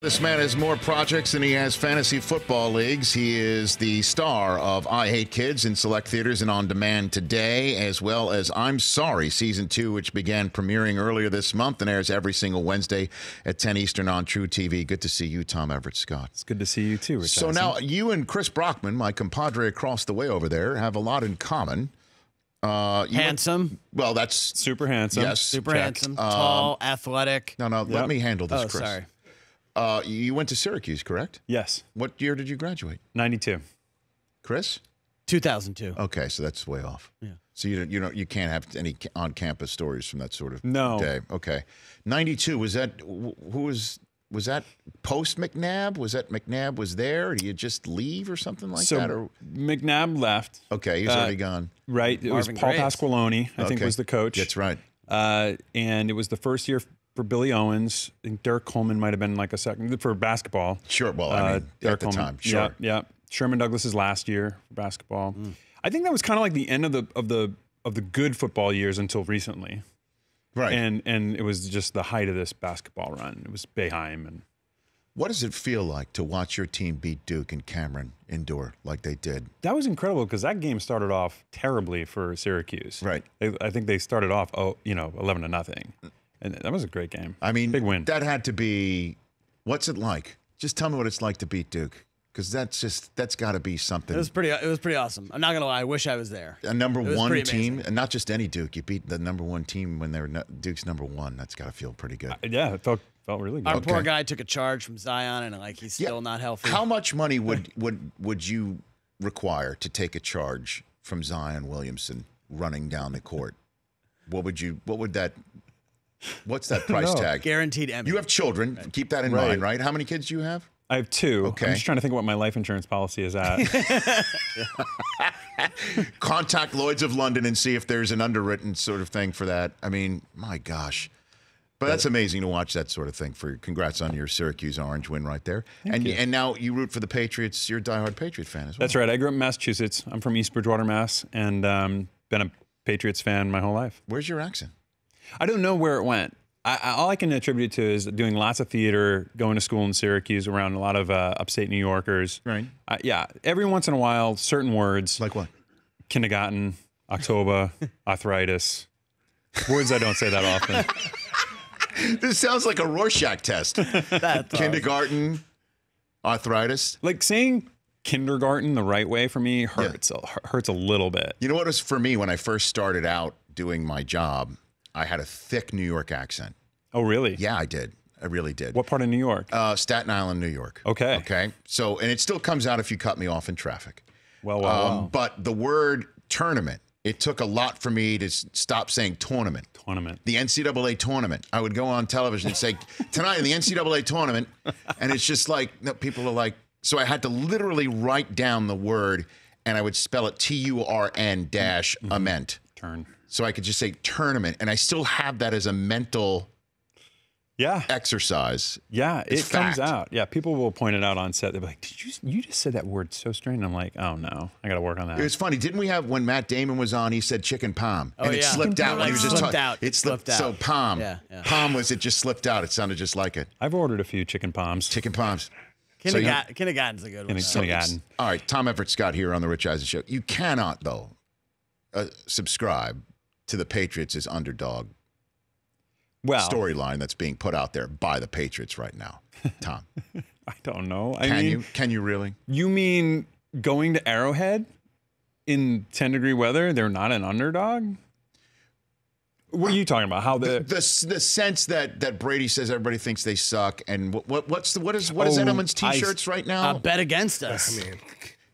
This man has more projects than he has fantasy football leagues. He is the star of I Hate Kids in select theaters and on demand today, as well as I'm Sorry, Season 2, which began premiering earlier this month and airs every single Wednesday at 10 Eastern on True TV. Good to see you, Tom Everett Scott. It's good to see you too, Rich. So now you and Chris Brockman, my compadre across the way over there, have a lot in common. Handsome. Well, that's... Super handsome. Yes. Super handsome. Tall, athletic. No, let me handle this, Oh, Chris. sorry. You went to Syracuse, correct? Yes. What year did you graduate? 92. Chris? 2002. Okay, so that's way off. Yeah. So you can't have any on-campus stories from that sort of day. Okay. 92, was that was that post McNabb? Was that McNabb was there? Or did you just leave or something like that? Or McNabb left. Okay, he's already gone. Right. It was Paul Pasqualoni, I think, was the coach. That's right. And it was the first year for Billy Owens. I think Derek Coleman might have been like a second for basketball. Sure. Well, I mean, Derek at the time, sure. Yeah. Sherman Douglas's last year for basketball. I think that was kind of like the end of the good football years until recently. Right. And it was just the height of this basketball run. It was Boeheim. And what does it feel like to watch your team beat Duke and Cameron indoor like they did? That was incredible because that game started off terribly for Syracuse. Right. I think they started off 11-0. And that was a great game. I mean, big win. That had to be. What's it like? Just tell me what it's like to beat Duke, because that's got to be something. It was pretty awesome. I'm not gonna lie. I wish I was there. A number one team, amazing. and not just any Duke. You beat the number one team when they were Duke's number one. That's got to feel pretty good. Yeah, it felt really good. Our poor guy took a charge from Zion, and he's still not healthy. How much money would you require to take a charge from Zion Williamson running down the court? What's that price tag? Guaranteed Emmy. You have children. Right. Keep that in mind, right? How many kids do you have? I have 2. Okay. I'm just trying to think what my life insurance policy is at. Contact Lloyd's of London and see if there's an underwritten sort of thing for that. I mean, my gosh. But that's amazing to watch that sort of thing. Congrats on your Syracuse Orange win right there. Thank you. And now you root for the Patriots. You're a diehard Patriot fan as well. That's right. I grew up in Massachusetts. I'm from East Bridgewater, Mass. And been a Patriots fan my whole life. Where's your accent? I don't know where it went. All I can attribute it to is doing lots of theater, going to school in Syracuse around a lot of upstate New Yorkers. Right. Yeah. Every once in a while, certain words. Like what? Kindergarten, October, arthritis. Words I don't say that often. This sounds like a Rorschach test. Kindergarten, arthritis. Like saying kindergarten the right way for me hurts a little bit. You know what it was for me when I first started out doing my job? I had a thick New York accent. Oh, really? Yeah, I did. I really did. What part of New York? Staten Island, New York. Okay. Okay. So, and it still comes out if you cut me off in traffic. Well. But the word tournament, it took a lot for me to stop saying tournament. Tournament. The NCAA tournament. I would go on television and say, tonight in the NCAA tournament. And it's just like, people are like, so I had to literally write down the word and I would spell it TURN-ament. Turn. So I could just say tournament, and I still have that as a mental exercise. Yeah, it comes out. Yeah, people will point it out on set. They'll be like, you just said that word so strange. And I'm like, oh no, I got to work on that. It was funny. Didn't we have, when Matt Damon was on, he said chicken palm. Oh, and it slipped out when he was just talking. It slipped out. So palm. Yeah. Palm it just slipped out. It sounded just like it. I've ordered a few chicken palms. Chicken palms. Kindergarten's a good one. Kindergarten. All right, Tom Everett Scott here on the Rich Eisen Show. You cannot, though, subscribe to the Patriots as underdog storyline that's being put out there by the Patriots right now. Tom. I don't know. Can you really? You mean going to Arrowhead in 10-degree weather? They're not an underdog? What are you talking about? How the sense that Brady says everybody thinks they suck, and what is Edelman's t-shirts right now? Bet against us.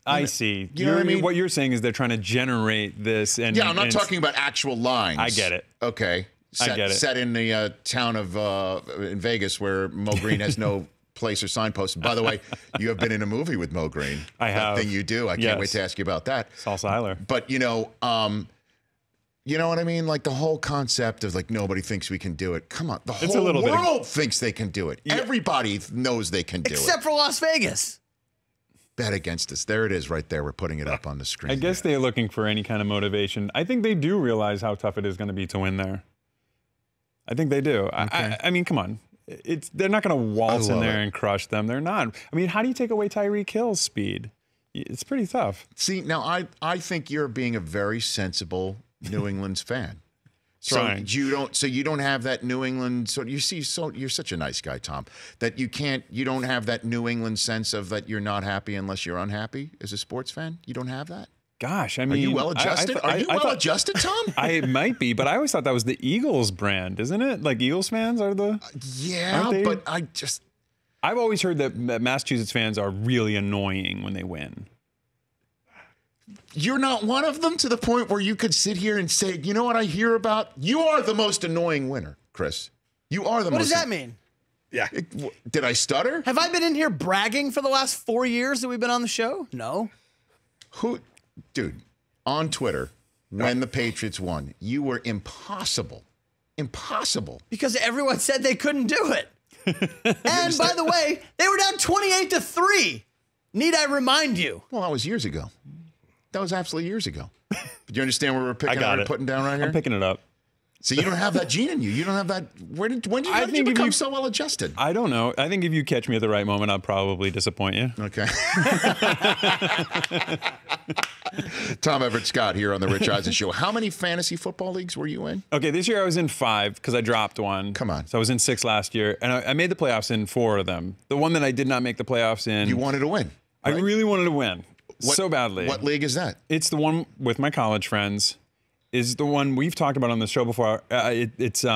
I see. You know what I mean? What you're saying is they're trying to generate this. And I'm not talking about actual lines. I get it. Okay. I get it. Set in the town of in Vegas where Mo Green has no place or signpost. By the way, you have been in a movie with Mo Green. I have. That thing you do. I can't wait to ask you about that. Saul Seiler. But, you know what I mean? Like the whole concept of like nobody thinks we can do it. Come on. The whole world thinks they can do it. Yeah. Everybody knows they can do it. Except for Las Vegas. Bet against us. There it is right there. We're putting it up on the screen. I guess they're looking for any kind of motivation. I think they do realize how tough it is going to be to win there. I think they do. Okay. I mean, come on. they're not going to waltz in there it. and crush them. They're not. I mean, how do you take away Tyreek Hill's speed? It's pretty tough. See, now I think you're being a very sensible New England's fan. Trying. So you don't have that New England. So you're such a nice guy, Tom, that you don't have that New England sense of that you're not happy unless you're unhappy as a sports fan. You don't have that. Gosh, I mean, are you well adjusted? Are you well adjusted, Tom? I might be, but I always thought that was the Eagles brand, isn't it? Like Eagles fans are the. Yeah, but I've always heard that Massachusetts fans are really annoying when they win. You're not one of them to the point where you could sit here and say, you know what I hear about? You are the most annoying winner, Chris. You are the most. What does that mean? Yeah. Did I stutter? Have I been in here bragging for the last 4 years that we've been on the show? No. Dude, on Twitter, when the Patriots won, you were impossible. Impossible. Because everyone said they couldn't do it. And by the way, they were down 28-3. Need I remind you? Well, that was years ago. That was absolutely years ago. Do you understand where we're putting down right here? I'm picking it up. So you don't have that gene in you. You don't have that. When did you become so well adjusted? I don't know. I think if you catch me at the right moment, I'll probably disappoint you. Okay. Tom Everett Scott here on the Rich Eisen Show. How many fantasy football leagues were you in? Okay, this year I was in 5 because I dropped one. Come on. So I was in 6 last year, and I made the playoffs in 4 of them. The one that I did not make the playoffs in. You wanted to win. Right? I really wanted to win so badly. What league is that? It's the one with my college friends. Is the one we've talked about on the show before. It's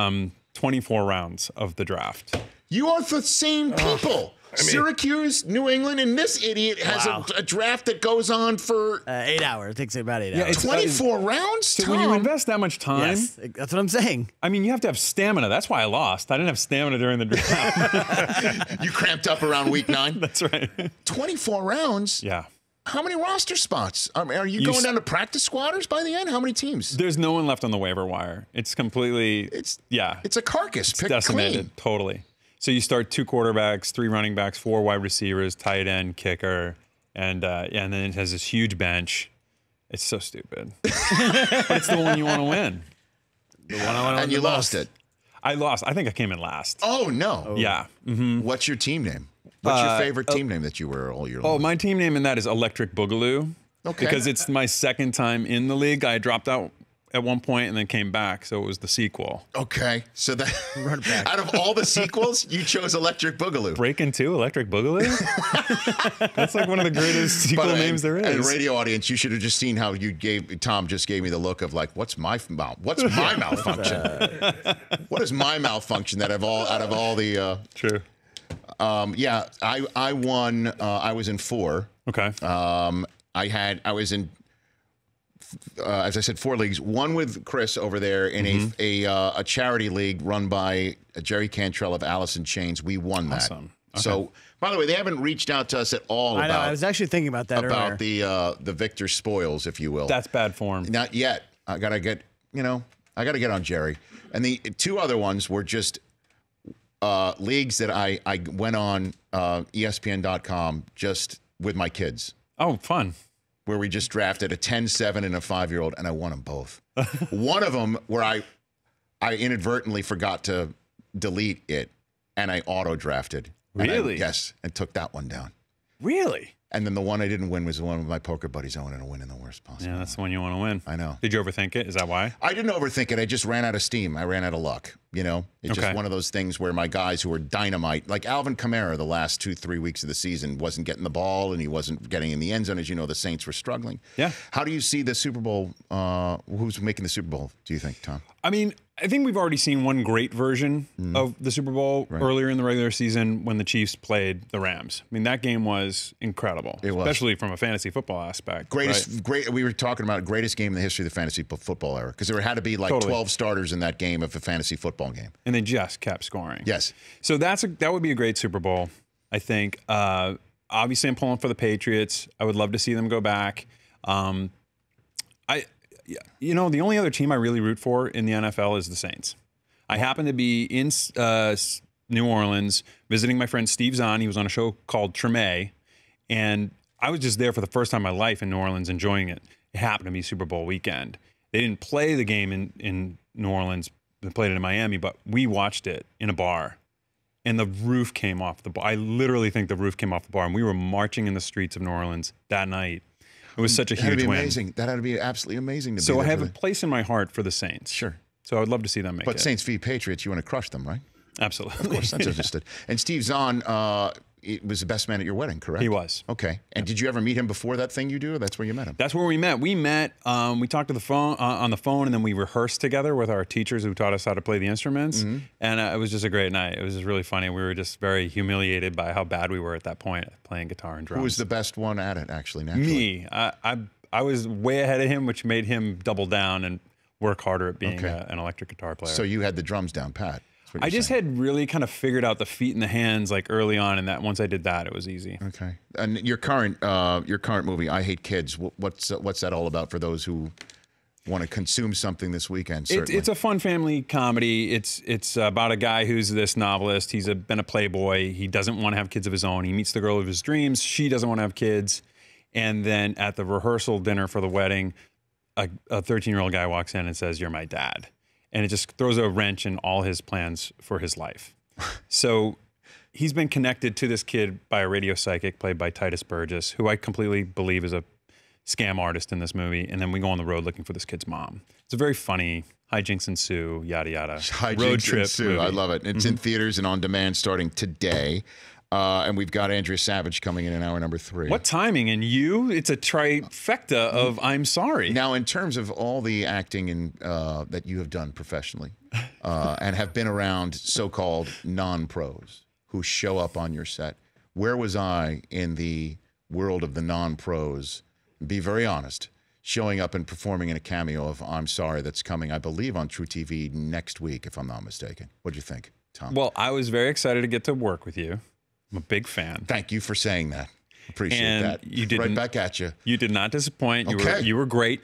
24 rounds of the draft. You are the same people. Syracuse, New England, and this idiot has a draft that goes on for 8 hours. It takes about 8 hours. 24 rounds, So Tom? when you invest that much time, Yes, that's what I'm saying. I mean, you have to have stamina. That's why I lost. I didn't have stamina during the draft. You cramped up around week 9? That's right. 24 rounds? Yeah. How many roster spots? Are you going down to practice squatters by the end? How many teams? There's no one left on the waiver wire. It's completely, It's a carcass. Pick decimated, clean. totally. So you start 2 quarterbacks, 3 running backs, 4 wide receivers, tight end, kicker, and then it has this huge bench. It's so stupid. But it's the one you want to win. The one I want to And you lost it. I lost. I think I came in last. Oh, no. Yeah. What's your team name? What's your favorite team name that you were all year long? Oh, my team name in that is Electric Boogaloo. Okay. Because it's my second time in the league. I dropped out at one point and then came back, so it was the sequel. Okay. So that out of all the sequels, you chose Electric Boogaloo. Breaking 2, Electric Boogaloo? That's like one of the greatest sequel names there is. And radio audience, you should have just seen how Tom just gave me the look of like, what's my malfunction? What is my malfunction that out of all the True. Yeah, I won. I was in 4. Okay. I was in, as I said, 4 leagues. One with Chris over there in a charity league run by Jerry Cantrell of Allison Chains. We won that. Awesome. Okay. So, by the way, they haven't reached out to us at all I know. about. I was actually thinking about that earlier. the victor spoils, if you will. That's bad form. Not yet. I gotta get on Jerry. And the 2 other ones were just leagues that I went on ESPN.com just with my kids. Oh, fun. Where we just drafted a 10-7 and a 5-year-old, and I won them both. One of them where I inadvertently forgot to delete it, and I auto-drafted. Really? Yes, and took that one down. Really? And then the one I didn't win was the one with my poker buddies. I wanted to win in the worst possible. Yeah, that's the one you want to win. I know. Did you overthink it? Is that why? I didn't overthink it. I just ran out of steam. I ran out of luck. It's just one of those things where my guys who were dynamite, like Alvin Kamara, the last 2-3 weeks of the season, wasn't getting the ball and he wasn't getting in the end zone. As you know, the Saints were struggling. Yeah. How do you see the Super Bowl? Who's making the Super Bowl, do you think, Tom? I mean, I think we've already seen one great version of the Super Bowl earlier in the regular season when the Chiefs played the Rams. I mean, that game was incredible, especially from a fantasy football aspect. Great. We were talking about greatest game in the history of the fantasy football era because there had to be like 12 starters in that game of a fantasy football game. And they just kept scoring. Yes. So that would be a great Super Bowl, I think. Obviously, I'm pulling for the Patriots. I would love to see them go back. The only other team I really root for in the NFL is the Saints. I happen to be in New Orleans visiting my friend Steve Zahn. He was on a show called Treme, and I was just there for the first time in my life in New Orleans enjoying it. It happened to be Super Bowl weekend. They didn't play the game in New Orleans. They played it in Miami, but we watched it in a bar. and the roof came off the bar. I literally think the roof came off the bar, and we were marching in the streets of New Orleans that night. It was such a huge win. Amazing. That had to be absolutely amazing to be So there I have for a place in my heart for the Saints. Sure. So I would love to see them make it. But Saints v. Patriots, you want to crush them, right? Absolutely. Of course, that's understood. And Steve Zahn it was the best man at your wedding, correct? He was. Okay. And did you ever meet him before that thing you do, or that's where you met him? That's where we met. We talked to the phone on the phone, and then we rehearsed together with our teachers who taught us how to play the instruments. And it was just a great night. It was just really funny. We were just very humiliated by how bad we were at that point playing guitar and drums. Who was the best one at it, actually, naturally? Me. I was way ahead of him, which made him double down and work harder at being an electric guitar player. So you had the drums down pat. I just had really kind of figured out the feet and the hands like early on, and that once I did that, it was easy. Okay. And your current movie, I Hate Kids. What's that all about for those who want to consume something this weekend? Certainly. It's a fun family comedy. It's about a guy who's this novelist. He's been a playboy. He doesn't want to have kids of his own. He meets the girl of his dreams. She doesn't want to have kids. And then at the rehearsal dinner for the wedding, a 13-year-old guy walks in and says, "You're my dad." And it just throws a wrench in all his plans for his life. So he's been connected to this kid by a radio psychic played by Titus Burgess, who I completely believe is a scam artist in this movie. And then we go on the road looking for this kid's mom. It's a very funny hijinks ensue, yada, yada. Hijinks road trip ensue. movie. I love it. It's in theaters and on demand starting today. And we've got Andrea Savage coming in hour number 3. What timing? And it's a trifecta of I'm Sorry. Now, in terms of all the acting and that you have done professionally and have been around so-called non-pros who show up on your set, where was I in the world of the non-pros? Be very honest. Showing up and performing in a cameo of I'm Sorry that's coming, I believe, on True TV next week, if I'm not mistaken. What do you think, Tom? Well, I was very excited to get to work with you. I'm a big fan. Thank you for saying that. Appreciate and that. You didn't, right back at you. You did not disappoint. Okay. You were great.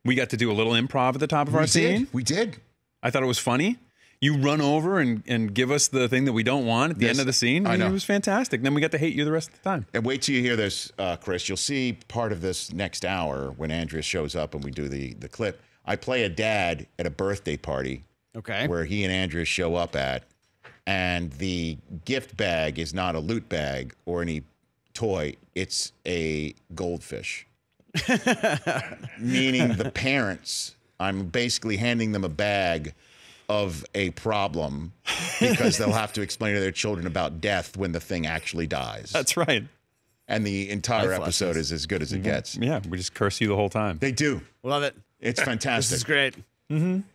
We got to do a little improv at the top of our scene. We did. I thought it was funny. You run over and give us the thing that we don't want at the end of the scene. I know. It was fantastic. Then we got to hate you the rest of the time. And wait till you hear this, Chris. You'll see part of this next hour when Andrea shows up and we do the clip. I play a dad at a birthday party. Okay. Where he and Andrea show up at. And the gift bag is not a loot bag or any toy. It's a goldfish. Meaning the parents, I'm basically handing them a bag of a problem because they'll have to explain to their children about death when the thing actually dies. That's right. And the entire episode is as good as it gets. Yeah, we just curse you the whole time. They do. Love it. It's fantastic. This is great.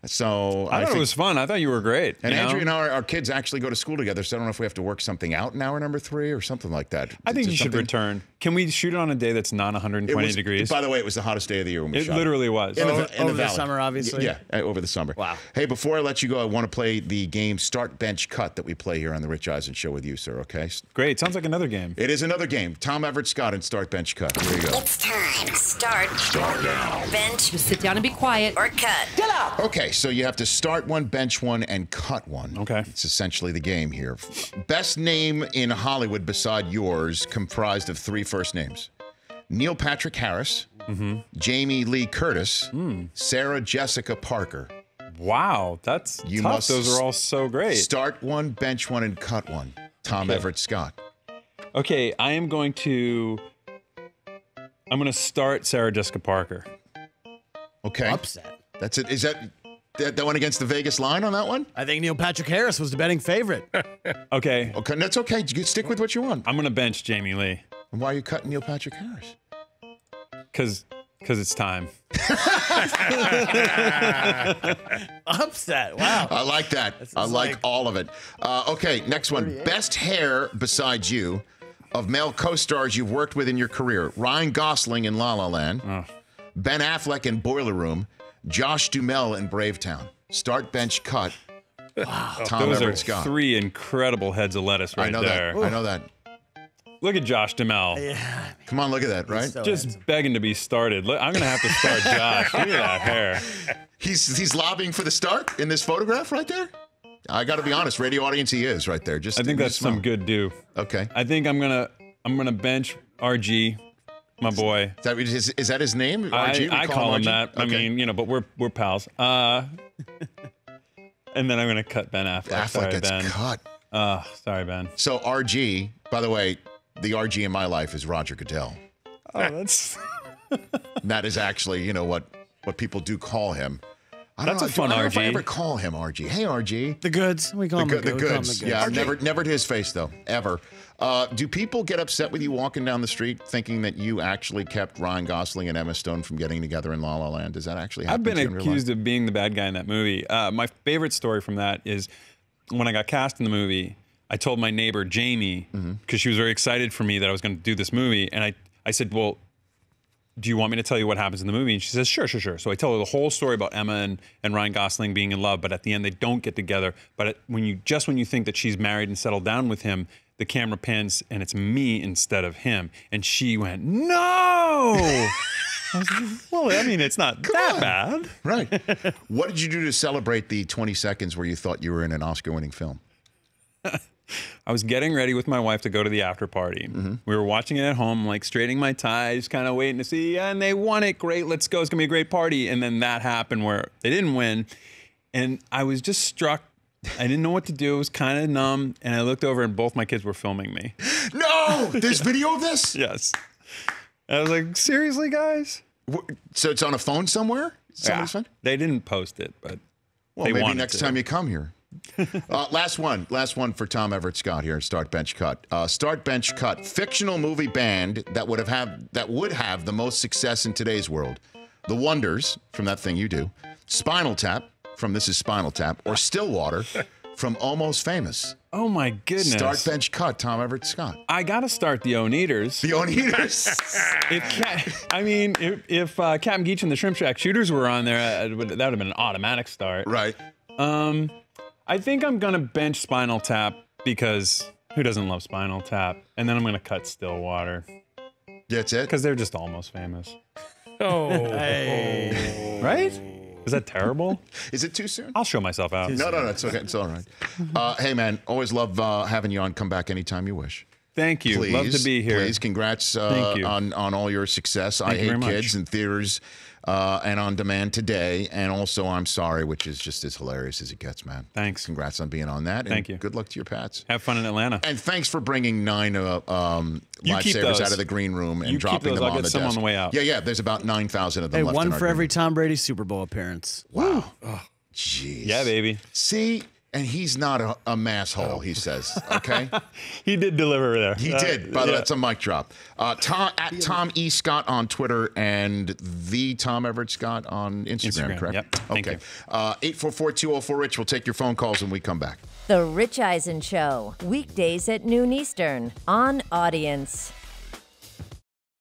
So I thought it was fun. I thought you were great. And you know? Andrea and our kids actually go to school together, so I don't know if we have to work something out in hour number 3 or something like that. I think you should something- return. Can we shoot it on a day that's not 120 degrees? By the way, it was the hottest day of the year when we It shot. literally was. In Over the the valley. summer, obviously. Yeah, over the summer. Wow. Hey, before I let you go, I want to play the game Start Bench Cut that we play here on the Rich Eisen Show with you, sir, okay? Great. Sounds like another game. It is another game. Tom Everett Scott and Start Bench Cut. Here you go. It's time. Start now. Bench. Just sit down and be quiet or cut. Get out. Okay, so you have to start one, bench one, and cut one. Okay. It's essentially the game here. Best name in Hollywood beside yours, comprised of 3 first names. Neil Patrick Harris, Jamie Lee Curtis, Sarah Jessica Parker. Wow, that's You tough. must Those are all so great. Start one, bench one, and cut one. Tom Everett Scott. Okay, I'm going to start Sarah Jessica Parker. Okay. Upset. That's it. Is that one against the Vegas line on that one? I think Neil Patrick Harris was the betting favorite. Okay, Okay, that's okay. You can stick with what you want. I'm going to bench Jamie Lee And why are you cutting Neil Patrick Harris? because it's time. Upset. Wow. I like that. I like all of it. Okay, next one. Best hair besides you of male co-stars you've worked with in your career. Ryan Gosling in La La Land. Ben Affleck in Boiler Room. Josh Duhamel in Bravetown. Start, bench, cut. Wow. Tom Those Everett are Scott. 3 incredible heads of lettuce right I know there. that. I know that. Look at Josh Duhamel. Yeah. Come on, look at that, right? So Just handsome. begging to be started. Look, I'm going to have to start Josh. Look at that hair. He's lobbying for the start in this photograph right there. I got to be honest, radio audience, he is right there. Just I think that's some good do. Okay. I think I'm gonna bench RG, my boy. Is that his name? RG? I We call him RG? that. I Okay. mean, but we're pals. And then I'm gonna cut Ben Affleck. Affleck Sorry, gets Ben. cut. Sorry, Ben. So RG, by the way, the RG in my life is Roger Goodell. Oh, that's That is actually, you know, what people do call him. That's a fun I don't know if I RG. ever call him RG. Hey, RG. The goods. We call them the goods. goods. Yeah, never to his face, though, ever. Do people get upset with you walking down the street thinking that you actually kept Ryan Gosling and Emma Stone from getting together in La La Land? Does that actually happen? I've been to you in real accused life? of being the bad guy in that movie. My favorite story from that is when I got cast in the movie, I told my neighbor, Jamie, because she was very excited for me that I was going to do this movie. And I said, well, do you want me to tell you what happens in the movie? And she says, sure. So I tell her the whole story about Emma and Ryan Gosling being in love, but at the end they don't get together. But when you think that she's married and settled down with him, the camera pans and it's me instead of him. And she went, no! I was like, well, I mean, it's not that bad. Right. What did you do to celebrate the 20 seconds where you thought you were in an Oscar-winning film? I was getting ready with my wife to go to the after party. We were watching it at home, like straightening my ties, kind of waiting to see, and they won it. Great, let's go. It's going to be a great party. And then that happened where they didn't win. And I was just struck. I didn't know what to do. It was kind of numb. And I looked over and both my kids were filming me. No! There's video of this? Yes. I was like, seriously, guys? So it's on a phone somewhere? Somebody's phone? They didn't post it, but Well, they maybe wanted next to. time you come here. Last one for Tom Everett Scott here. Start Bench Cut. Start Bench Cut. Fictional movie band that would have the most success in today's world. The Wonders from That Thing You Do. Spinal Tap from This Is Spinal Tap, or Stillwater from Almost Famous. Oh my goodness. Start Bench Cut. Tom Everett Scott. I got to start the Oneaters. The Oneaters. If Captain Geach and the Shrimp Shack Shooters were on there, that would have been an automatic start. Right. I think I'm going to bench Spinal Tap because who doesn't love Spinal Tap? And then I'm going to cut Stillwater That's it. because they're just Almost Famous. Hey. Right? Is that terrible? Is it too soon? I'll show myself out. No, it's okay. It's all right. Hey, man, always love having you on. Come back anytime you wish. Thank you. Please, Love to be here. Please, congrats Thank you. on all your success. Thank I you Hate very much. Kids in theaters and on demand today. And also I'm Sorry, which is just as hilarious as it gets, man. Thanks. Congrats on being on that. And Thank you. Good luck to your Pats. Have fun in Atlanta. And thanks for bringing 9 keep lifesavers those. out of the green room and You keep dropping those. them I'll on get the some desk. on the way out. Yeah. There's about 9,000 of them Hey, left. one in our for green every room. Tom Brady Super Bowl appearance. Wow. Jeez. Yeah, baby. See, and he's not a masshole, he says. Okay. He did deliver there. He did. By the way, yeah. that's a mic drop. Tom E. Scott on Twitter and the Tom Everett Scott on Instagram, correct? Yep. Thank okay. you. 844-204-RICH. We'll take your phone calls when we come back. The Rich Eisen Show, weekdays at noon Eastern on Audience.